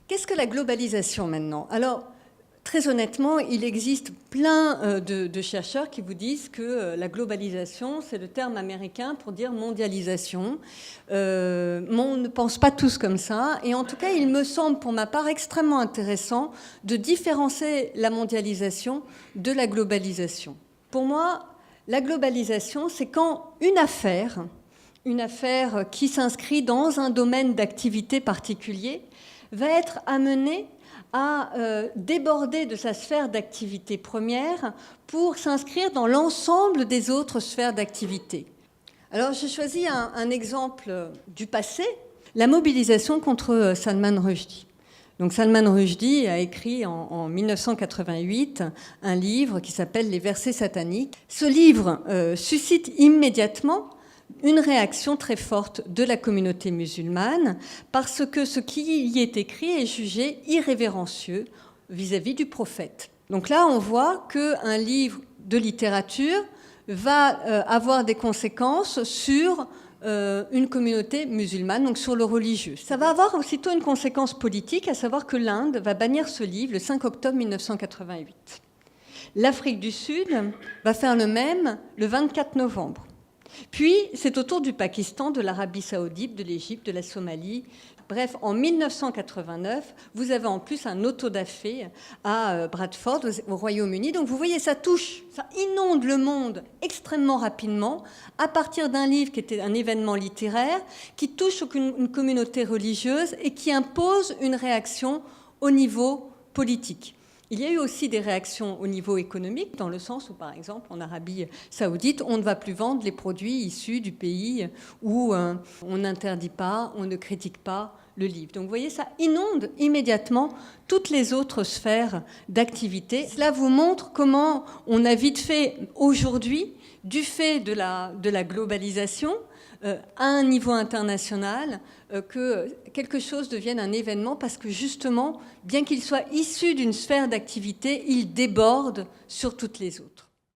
Qu'est-ce que la globalisation maintenant? Alors, très honnêtement, il existe plein de chercheurs qui vous disent que la globalisation, c'est le terme américain pour dire mondialisation. On ne pense pas tous comme ça. Et en tout cas, il me semble, pour ma part, extrêmement intéressant de différencier la mondialisation de la globalisation. Pour moi, la globalisation, c'est quand une affaire qui s'inscrit dans un domaine d'activité particulier, va être amenée à déborder de sa sphère d'activité première pour s'inscrire dans l'ensemble des autres sphères d'activité. Alors j'ai choisi un exemple du passé, la mobilisation contre Salman Rushdie. Donc Salman Rushdie a écrit en 1988 un livre qui s'appelle « Les versets sataniques ». Ce livre suscite immédiatement une réaction très forte de la communauté musulmane parce que ce qui y est écrit est jugé irrévérencieux vis-à-vis du prophète. Donc là, on voit qu'un livre de littérature va avoir des conséquences sur une communauté musulmane, donc sur le religieux. Ça va avoir aussitôt une conséquence politique, à savoir que l'Inde va bannir ce livre le 5 octobre 1988. L'Afrique du Sud va faire le même le 24 novembre. Puis, c'est au tour du Pakistan, de l'Arabie saoudite, de l'Égypte, de la Somalie. Bref, en 1989, vous avez en plus un auto-da-fé à Bradford, au Royaume-Uni. Donc, vous voyez, ça touche, ça inonde le monde extrêmement rapidement à partir d'un livre qui était un événement littéraire, qui touche une communauté religieuse et qui impose une réaction au niveau politique. Il y a eu aussi des réactions au niveau économique, dans le sens où, par exemple, en Arabie saoudite, on ne va plus vendre les produits issus du pays où on n'interdit pas, on ne critique pas le livre. Donc vous voyez, ça inonde immédiatement toutes les autres sphères d'activité. Cela vous montre comment on a vite fait aujourd'hui, du fait de la globalisation, à un niveau international, que quelque chose devienne un événement parce que justement, bien qu'il soit issu d'une sphère d'activité, il déborde sur toutes les autres.